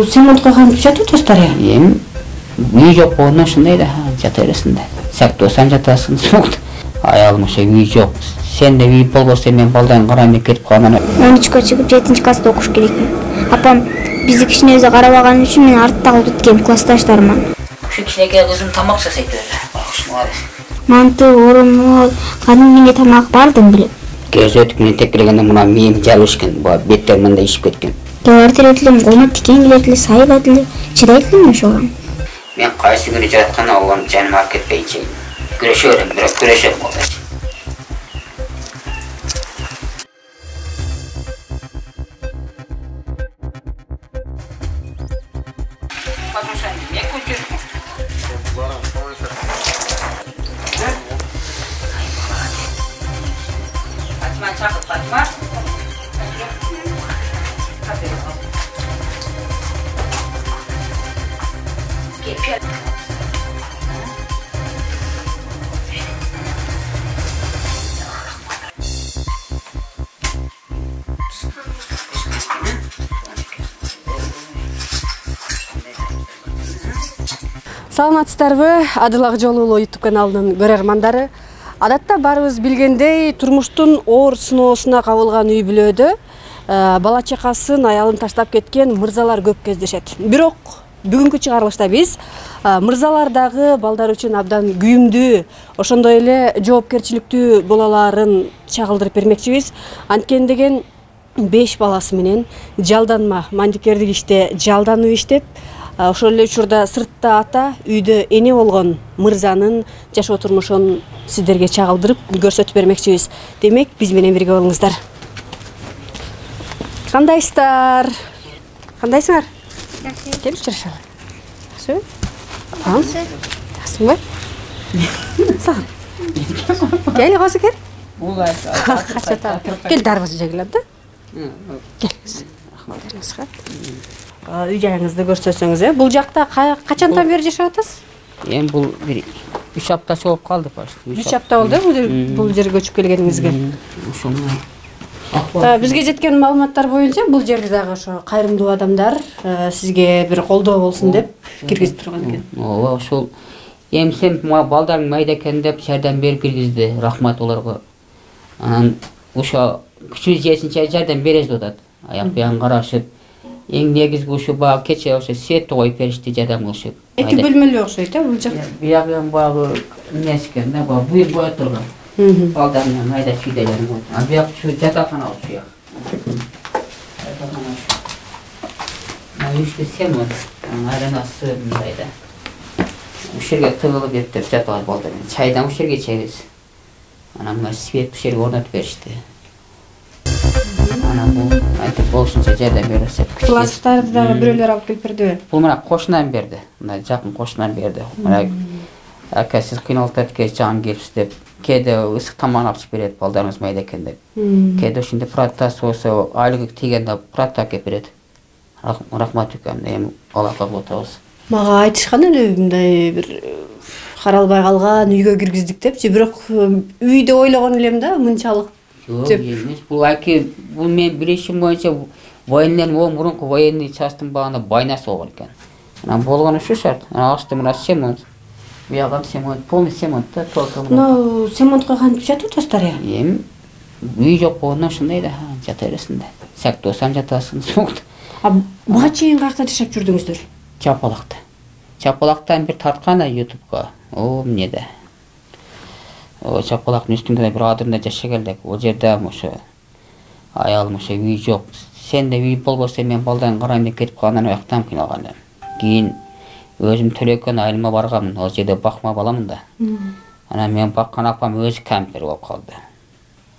Семонт койгон жатып атасыздар я? Эми үй жок болгондон ушундай да жата бересиң да. Сактоосаң жатасың, соңду. Аялым ошо үй жок. Сен де үй болбосо мен балдарын карайм деп кетип калган. 13-кө чыгып 7-класста окуш керекмин. Апам бизди кичине өзү карабаган үчүн мен артта калып кеткен классташтарыман. Ушу кичинекей кызым тамак жасайт өзү. Ушуну Манты, орумол, кадимгидей тамак баардыгын билем. көз өтүп менен текелегенде мына мээм жабыш экен, беттерим мындай ишип кеткен. Товар терет элем, колума тикен келет эле, сайылат эле. Чыдайт элем ошого. Мен кайсы күнү жаткан алган жаныма алып кетпейчи. Күрөшө берем, бирок күрөшөм болчу. Саламатсыздарбы? Адыл Акжолуу YouTube каналынын көрөрмандары. Адатта барыбыз билгендей, турмуштун оор сыноосуна кабылган үй бүлөдө бала чакасын, аялын таштап кеткен мырзалар көп кездешет. Бирок бүгүнкү чыгарылышта биз мырзалардагы балдар үчүн абдан күйүмдүү, ошондой эле жоопкерчиликтүү балаларын чагылдырып бермекчибиз. Анткени деген 5 баласы менен жалданма мандикердик иште жалданып иштеп, ошол эле учурда сыртта ата, үйдө эне болгон мырзанын жашоо турмушун сиздерге чагылдырып көрсөтүп бермекчибиз. Демек, биз менен бирге болуңуздар. Кандайсыздар? Кандайсыңар? Жакшы. Кел учурашалы. Жакшыбы? Жакшысыңбы? Сагын. Кел, козу кел. Кел, дарбаза жегилет да? Кел. Үй жайыңызды көрсөтсөңүз, бул жакта качандан бери жашап атасыз? Эми бул бир 3 аптасы болуп калды почти. 3 апта болду бул жерге көчүп келгениңизге. Ошону. Бизге жеткен маалыматтар боюнча бул жерде дагы ошо кайрымдуу адамдар сизге бир колдоо болсун деп киргизип турган экен. Ооба, ошол эмсем балдарың майда экен деп жардам берип киргизди. Рахмат олорго. Анан ошо күчүбүз жетинче жардам беребиз деп атат. Аяк биян карашып, эң негизги ушу баа кече ошо светти коюп беришти жардам кылышып. 2 бөлмөлүү окшойт, бул жак. Биягын багы эмес экен да, буюр боя турган. Балдарым майда чүйделерин койду. А бияк ушу жатакана ушу як. Жатакана ушу. Үште семонт, айранасы мындай да. Ушул жерге тыгылып эптеп жатат балдар. Чайдан ушул жерге чебиз. Анан мына свет ушул жерге орнотуп беришти. Анан бул айтып болушунча жардам берсе. Класстарды дагы бирөөлөр алып келип бердиби? Бул мына кошунан берди. Мына жакын кошунан берди. Мына ака сиз кыйналып кеткенче жан келипсиз деп. Кээде ысык тамак алып берет, балдарыңыз майда экен деп. Кээде ушундай протасы болсо, айлыгы тийгенде прата алып берет. Рахмат экем, эми Алла кабыл этебиз. Мага айтышкан эле мындай бир каралбай калган үйгө киргиздик депчи, бирок үйдө ойлогон элем да мынчалык. Жок, эмес. Бул аки, бул мен билишим боюнча военнен мурунку военный частын багында байнасы болгон экен. Анан болгон ушу шарт. Анан ашты мына семонт. Биягам семонт, полный семонт да, толтур. Ну, семонт койгон жатып атасыздар я? Эми үй жок болгондон ушундай да жата бересиң да. Сактоосаң жатасың, соңду. Буга чейин каякта жашап жүрдүңүздөр? Чапалакта. Чапалактан бир тарткан YouTube'га. О, эмнеде? Чапалактын үстүндө бир адырында жашап келдик. Ол жерде ошо аялым ошо үй жок. Сен де үй болбосо мен балдарын карайм деп кетип калгандан аяктан кыйналган элем. Кийин өзүм төлөкөн айылыма барганмын. Ол жерде бакма баламын да. Анан мен баккан апам өзү кампер болуп калды.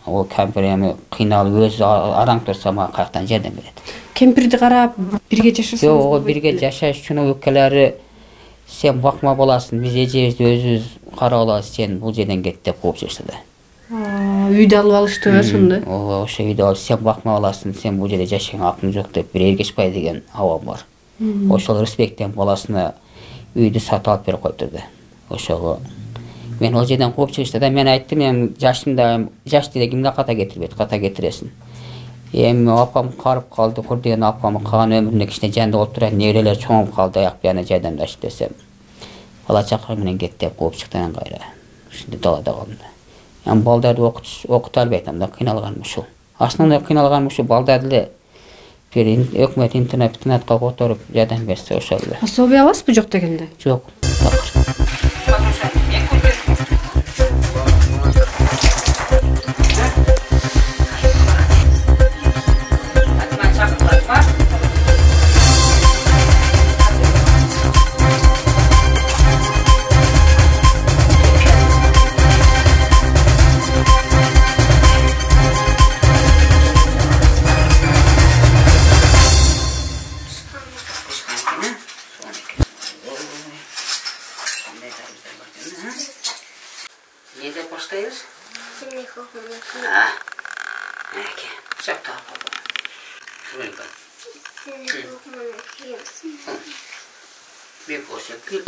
Ол кампер эми кыйналып өзү араң турса мага каяктан жардам берет. Кемпирди карап бирге жашасыңыз? Жок, ол бирге жашаш үчүн өкөлөрү сен бакма боласың, биз эжебизди өзүбүз карап алабыз, сен бул жерден кет деп коюп жиберишти да. Үйдө алып алышты ошондой. Ооба, ошо үйдө алып сен бакма боласың, сен бул жерде жашаганга акың жок деп бир Эргешбай деген абам бар. Ошол респекттен баласына үйдү сатып алып берип коюптур да. Ошого мен ол жерден коюп чыгышты да, мен айттым, эми жашымда жашты кимге ката кетирбейт, ката кетиресиң. Эми апам карып калды, курдеген апам калган өмүрүнө кичине жанды болуп турат, неберелер чоңуп калды, аяк бияна жардамдашып десем. Бала чака менен кет деп кууп чыктым кайра. Ушунда далада калдым. Эми балдарды окута албай атам да кыйналганым ушул. Основной кыйналганым ушул балдарды эле бир өкмөт интернатка которуп жардам берсе ошол эле. Пособие аласызбы жок дегенде? Жок. Неде баштайбыз? Эке, жакта калды. Шунка. Бек болсо кел.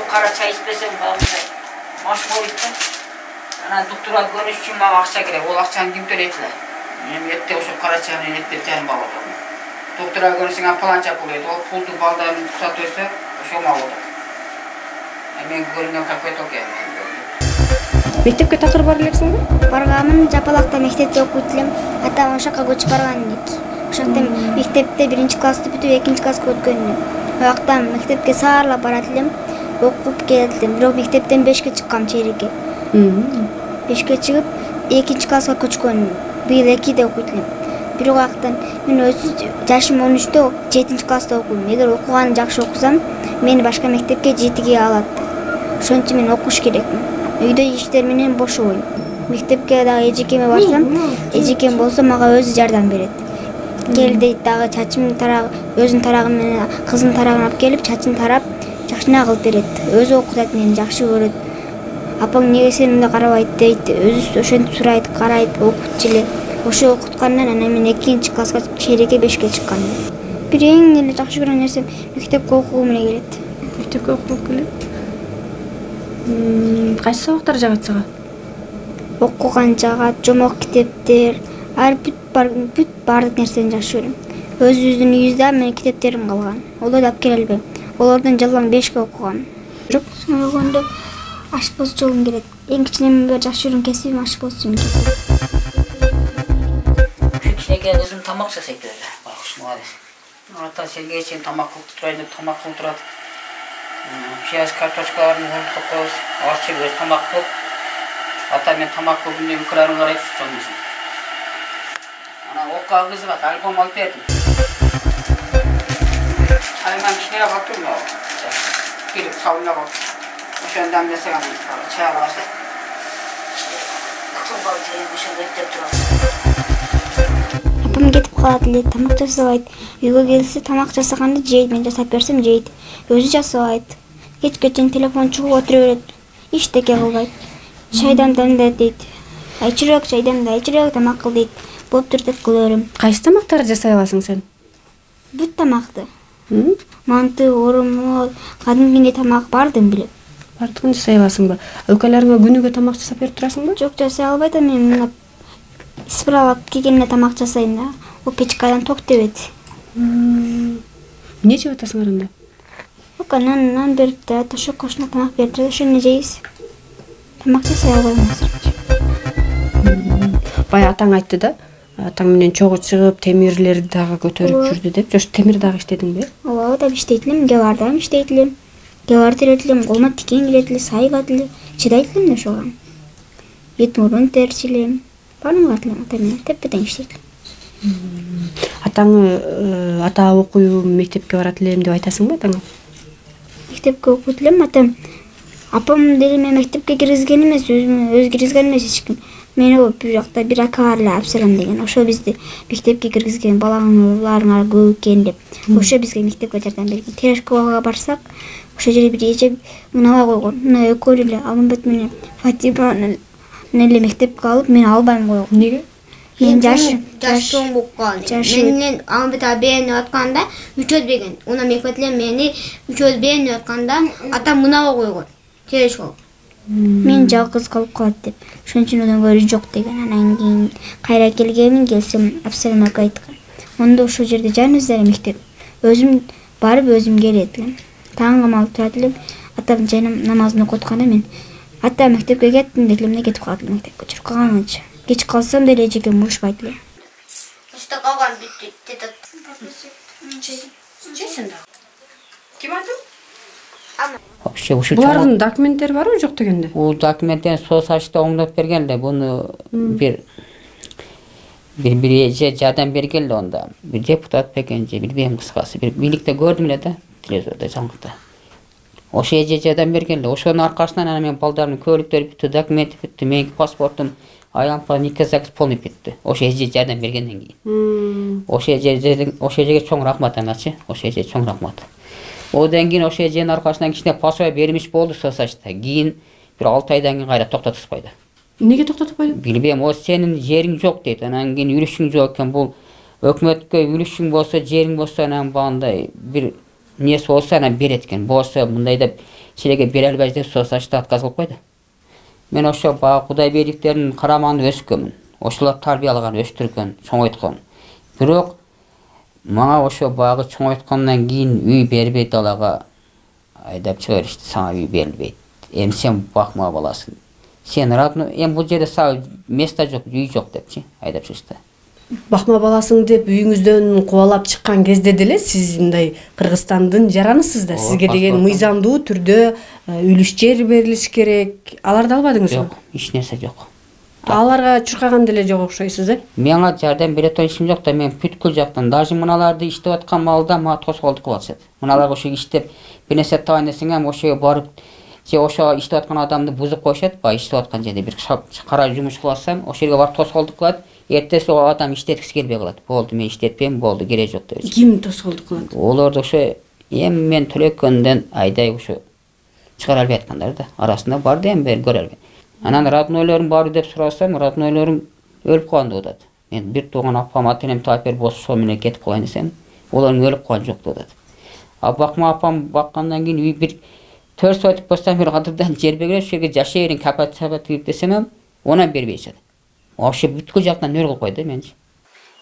Kara çay içmesem bağımsız. Maş boyuttu. Ana doktora görüş için bana akça gerek. O akçanı kim tölettiler? Benim yette o kara çayını yettireceğim bağladım. Doktora görüşüne falanca buluyordu. O puldu baldarını tutatıyorsa o şey bağladım. Ben görünen kapıya tokayım. Мектепке такыр бар элексиңби? Барганмын, Жапалакта мектепте окуйт элем. Атам ошакка көчүп барган элек. Ошакта мектепте 1-классты бүтүп 2-класска өткөн элем. Ояктан мектепке саарлап барат элем. Окуп келдим. Бирок мектептен 5ке чыккам чейрекке. 5ке чыгып 2-класска көчкөнмүн. Быйыл 2-де окуйт элем. Бирок ояктан мен өзү жашым 13-тө 7-класста окуйм. Эгер окуган жакшы окусам, мени башка мектепке 7-ге алат. Ошон үчүн мен окуш керекмин. Үйдө иштер менен бош ойм. Мектепке дагы эжекеме барсам, эжекем болсо мага өзү жардам берет. Кел дейт дагы чачым тарагы, өзүнүн тарагы менен кыздын тарагын алып келип, чачын тарап, жакшына кылып берет. Өзү окутат, мени жакшы көрөт. Апаң неге сени мындай карабайт дейт. Өзү ошентип сурайт, карайт, окутчу эле. Ошо окуткандан анан мен 2-класска чейрекке 5ке чыккам. Бир эң эле жакшы көргөн нерсем мектепке окугум эле келет. Мектепке окуп келет. Кайсы сабактар жагат сага? Окуган жагат, жомок китептер, бүт баардык нерсени жакшы көрөм. Өзүбүздүн үйүбүздө менин китептерим калган. Олорду алып келе албайм. Олордон жалаң 5ке окугам. Жок. Ошондо ашпозчулугум келет. Эң кичинемден жакшы көргөн кесибим ашпозчу. Кичинеге өзүм тамак жасайт өзү. Бакшмаа. Ата сенге сен тамак кылып турайын деп тамак кылып турат. Piyaz kartoşkalarını hırtıp koyuz, arçı göz tamak kılıp. Hatta ben tamak kılıp yukarılarını karayıp tutacağım. Ana o kağızı bak, albüm alıp verdim. Çayından içine baktım ya. Girip salına baktım. O önden mesela çaya varsa. İşte kıtıl balı çayını şöyle ötep duralım. Апам кетип калат эле, тамак жасабайт. Үйгө келсе тамак жасаганды жейт, мен жасап берсем жейт. Өзү жасабайт. Кечке чейин телефон чугуп отура берет. Иштеке кылбайт. Чайдан демде дейт. Айчырак чайдамда, айчырак тамак кыл дейт. Болуптур деп кыла берем. Кайсы тамактарды жасай аласың сен? Бүт тамакты. Манты, орумол, кадимки тамак бардын билем. Бардыгын жасай аласыңбы? Өкөлөрүңө күнүгө тамак жасап берип турасыңбы? Жок, жасай албайт, мен мына справап келгенде тамак жасайм да. О печкадан ток тебет. Эмне жеп атасыңар анда? Нан берип да, ошо кошуна тамак берип да, ошону жейбиз. Тамак жасай албайм азыр. Бая атаң айтты да, атаң менен чогуу чыгып, темирлерди дагы көтөрүп жүрдү деп. Жош темир дагы иштедиңби? Ооба, да иштейт элем, гевардам иштейт элем. Гевар терет элем, колума тикен келет эле, сайгат эле. Чыдайт элем да ошого. Бет мурун терчилем. Баарын кылат элем, теппеден иштейт элем. Атаңы ата окуйм, мектепке барат элем деп айтасыңбы атаңа? Мектепке окуйт элем, атам. Апам деле мен мектепке киргизген эмес, өзү киргизген эмес эч ким. Мени о бир жакта бир ака бар эле Абсалам деген. Ошо бизди мектепке киргизген, балаңарыңар көп экен деп. Ошо бизге мектепке жардам берген. Терешковага барсак, ошо жерде бир эже мынабай койгон. Мына экөө эле Алмамбет менен Фатима эле мектепке алып, мен албайм койгон. Неге? Мен жаш чоң болуп калды. Менен Алмамбет абийни атканда үчөөд берген. Уна мектепте мени үчөөд берени атканда атам мынабай койгон. Терешков. Мен жалгыз калып калат деп. Ошон үчүн одан көрү жок деген. Анан кийин кайра келсем Абсалам ака айткан. Онда ошол жерде жаныбызда мектеп. Өзүм барып өзүм келет элем. Таң камалып турат элем. Атам жаным намазын окутканда мен ата мектепке кеттим деп эле кетип калат элем мектепке. Жүрүп калганча. Кеч калсам деле эжеге урушпайт элем. Ушта калган бүттү. Тетат. Ким айтты? Вообще ушу Булардын документтери барбы жок дегенде? Бул документтерин соцачта оңдоп берген эле. Буну бир эже жардам берген эле онда. Бир депутат бекен же билбейм кыскасы. Бир бийликте көрдүм эле да, телевизордо жаңылыкта. Ошо эже жардам берген эле. Ошонун аркасынан анан мен балдарымдын көйлөктөрү бүттү, документи бүттү, менин паспортум аянпа нике загыз полный бүттү. Ошо эже жардам бергенден кийин. Ошо эжеге чоң рахмат аначы. Ошо эже чоң рахмат. Одан кийин ошо эженин аркасынан кичине пасой бермиш болду соцачта. Кийин бир 6 айдан кийин кайра токтотуп койду. Неге токтотуп койду? Билбейм, о сенин жериң жок дейт. Анан кийин үлүшүң жок экен. Бул өкмөткө үлүшүң болсо, жериң болсо анан багындай бир несі болса анан берет экен. Болсо мындай деп силерге бере албайбыз деп соцачта отказ кылып койду. Мен ошо баа Кудайбердиктердин карамагында өскөнмүн. Ошолор тарбиялаган, өстүргөн, чоңойткон. Бирок мага ошо багы чоңойткондон кийин үй бербейт, алага айдап чыгып беришти. Сага үй берилбейт. Эми сен бакма баласың. Сен родной, эми бул жерде сага место жок, үй жок депчи, айдап чыгышты. Бакма баласың деп үйүңүздөн кубалап чыккан кезде деле сиз мындай Кыргызстандын жаранысыз да. Сизге деген мыйзамдуу түрдө үлүш жер берилиш керек. Аларды албадыңызбы? Жок, эч нерсе жок. Аларга чуркаган деле жок окшойсуз, Мага жардам бере турган ишим жок да, мен бүткүл жактан, даже мыналарды иштеп аткан маалда мага тоскоолдук кылып атышат. Мыналар ошо иштеп, бир нерсе табайын десең, ошого барып, же ошо иштеп аткан адамды бузуп коюшат, ба иштеп аткан жерде бир кара жумуш кыласам, ошо жерге барып тоскоолдук кылат. Эртеси ал адам иштеткиси келбей калат. Болду, мен иштетпейм, болду, кереги жок деп. Ким тоскоолдук кылат? Олорду ошо эми мен төлөккөндөн айдай ошо чыгара албай аткандар да. Арасында бар да эми бери көрө албайм. Анан роднойлорум бар деп сурасам, роднойлорум өлүп калган деп атат. Мен бир тууган апам ата-энем таап берип ошо менен кетип калайын десем, олордун өлүп калган жок деп атат. А бакма апам баккандан кийин үй бир 4 сотик болсо бир кадырдан жер бергиле, ошо жерге жашай берин, капат кирип десем, онан бербейшет. Вообще бүткүл жактан нөл кылып койду менчи.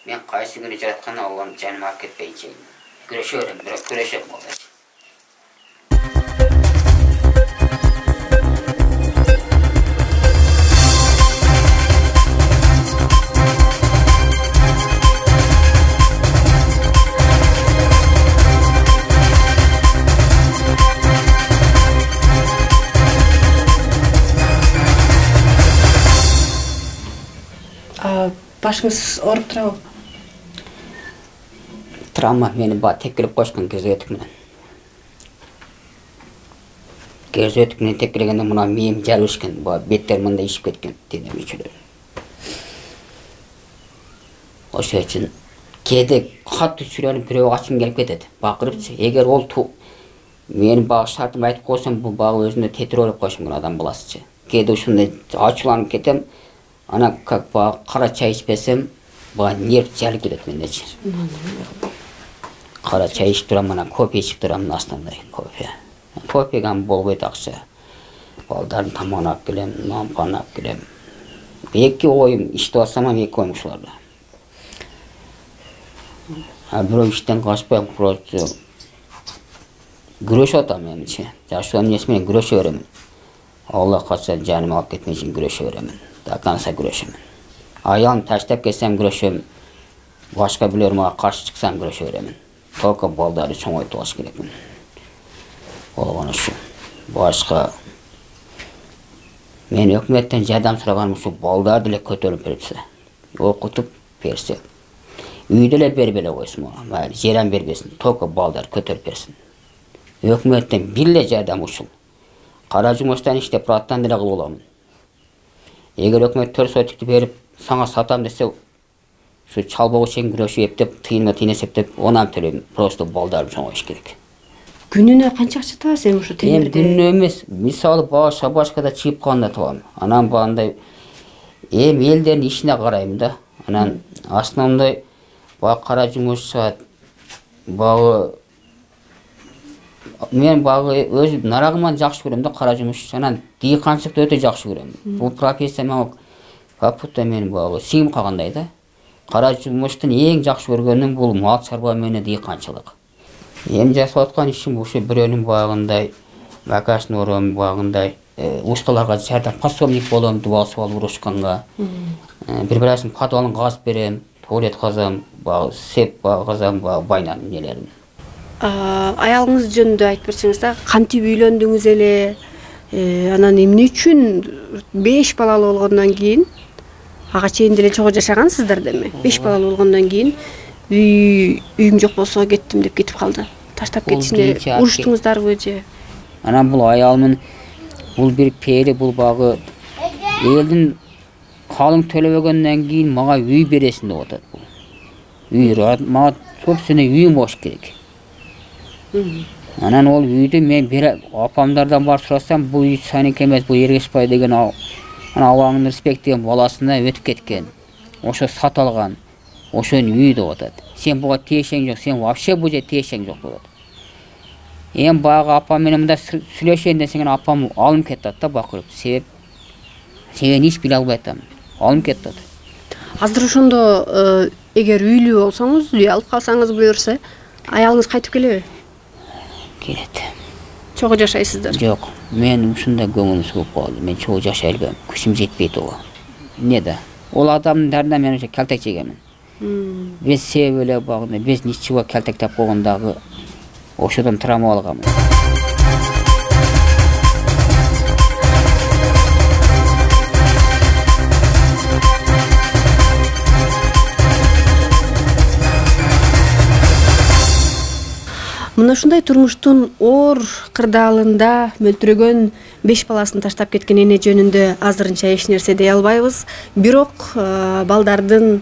Мен кайсы күнү жараткан Аллам жаныма алып кетпейчи. Күрөшө берем, бирок күрөшөм болчу. Башыңыз ооруп турабы? Травма мени теккелеп койушкан кезөтүк менен. Кезөтүк менен теккелегенде мына мээм жарып ишкен, беттер мындай ишип кеткен дене мүчөлөр. Ошо үчүн кээде катты сүйлөнүп бирөө ачым келип кетет, бакырыпчы. Эгер ол мени шартым айтып койсом, бул багы өзүнө тетирип ойлоп коюш мүмкүн адам баласычы. Кээде ушундай ачууланып кетем. Ana kara çay içmesem bana niyet gelip gidet mendeci. Kara çay içip duram, bana kopi içip duram aslında kopi. Kopi gam bol koy taksa. Baldarın tamamını ak gülem, nampanı ak gülem. Eki oyum, işte olsam eki oymuşlardı. Bir işten kaçpayım kuruldu. Güreş atam yani içi. Yaşlıların nesmine güreş öğremin. Allah kaçsa canımı alıp gitmek için güreş öğremin. Kansa güreşim. Ayağım taştap kessem güreşim. Başka bilerim karşı çıksam güreş öğremin. Toka baldarı çoğun tolaş gerekmin. Olğanı şu. Başka men hükümetten jardam soraganım şu balдар деле көтөрүп берипсе. Окутуп берсе. Үйдө эле берип эле койсун мага. Майли жерем бербесин. Тока балдар көтөрүп берсин. Hükümetten bille jardam ушул. Кара жумуштан иштеп, раттан деле кылып аламын. Егер өкмөт 4 сотикти берип сага сатам десе, şu çalbog'u чейин күрөшүп эптеп, тыйынга тыйын эсептеп, онам төлөйм. Просто балдарым чоңоюш керек. Күнүнө канча акча табасыз эми ушу темирде? Күнүнө эмес, мисалы баа шабашкада чыйып калганда табам. Анан баандай элдердин ишине карайм да. Анан основной баа кара жумуш чыгат. Баа мен багы өз нарагыман жакшы көрөм да, кара жумуш. Анан дыйканчылыкты өтө жакшы көрөм. Бул профессия мага капутта менин багы сиңип калгандай да. Кара жумуштун эң жакшы көргөнүм бул мал чарба менен дыйканчылык. Эми жасап аткан ишим ушу бирөөнүн багындай, макашын ором багындай, усталарга жардам пособник болом, дубасып алып урушканга. Бир-бирасин подвалын казып берем, туалет казам, сеп казам, байнан нелерин. Аялыңыз жөнүндө айтып берсеңиз да, кантип үйлөндүңүз эле? Анан эмне үчүн 5 балалуу болгондон кийин ага чейин деле чогуу жашагансыздар деме? 5 балалуу болгондон кийин үйүм жок болсо кеттим деп кетип калды. Таштап кетишине уруштуңуздарбы же? Анан бул аялымын бул бир пери, бул багы элдин калың төлөбөгөндөн кийин мага үй бересиң деп атат бул. Үй мага собственно үйүм болуш керек. Анан ол үйдү мен апамдардан барып сурасам, бул үй саник эмес, бул Эргешбай деген Абаңдын Респект деген баласына өтүп кеткен. Ошо сат алган. Ошонун үйү деп атат. Сен буга тиешең жок, сен вообще бул жерде тиешең жок деп атат. Эми багы апам менен мында сүйлөшөйүн десең, апам алып кетти да бакырып. Себеп сен эч биле албай атам. Алып кетти. Азыр ошондо эгер үйлүү болсоңуз, үй алып калсаңыз буюрса, аялыңыз кайтып келеби? Келет. Чогуу жашайсыздар? Жок, мен ушунда көңүлүм сугуп калды. Мен чогуу жашай албайм. Күчүм жетпейт ого. Эмне да? Ол адамдын дарынан мен ошо калтек жегенмин. Без себеп эле багында, без ничего калтектеп койгондагы ошодон травма алганмын. Мына ушундай турмуштун оор кырдаалында мөлтүрөгөн 5 баласын таштап кеткен эне жөнүндө азырынча эч нерсе дей албайбыз. Бирок балдардын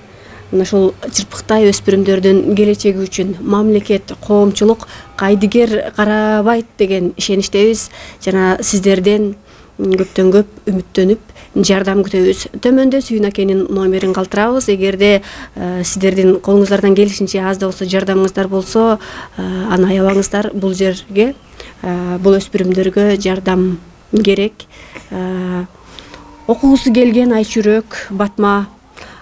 ошол чырпыктай өспүрүмдөрдүн келечеги үчүн мамлекет, коомчулук кайдыгер карабайт деген ишеничтебиз. Жана сиздерден көптөн көп үмүттөнүп жардам күтөбүз. Төмөндө Сүйүн акенин номерин калтырабыз. Эгерде сиздердин колуңуздардан келишинче аз да болсо жардамыңыздар болсо, аны аябаңыздар. Бул жерге, бул өспүрүмдөргө жардам керек. Окугусу келген Айчүрөк, Батма,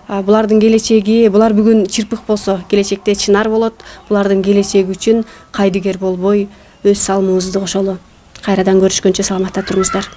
булардын келечеги, булар бүгүн чырпык болсо, келечекте чынар болот. Булардын келечеги үчүн кайдыгер болбой, өз салымыңызды кошолу. Кайрадан көрүшкөнчө саламатта туруңуздар.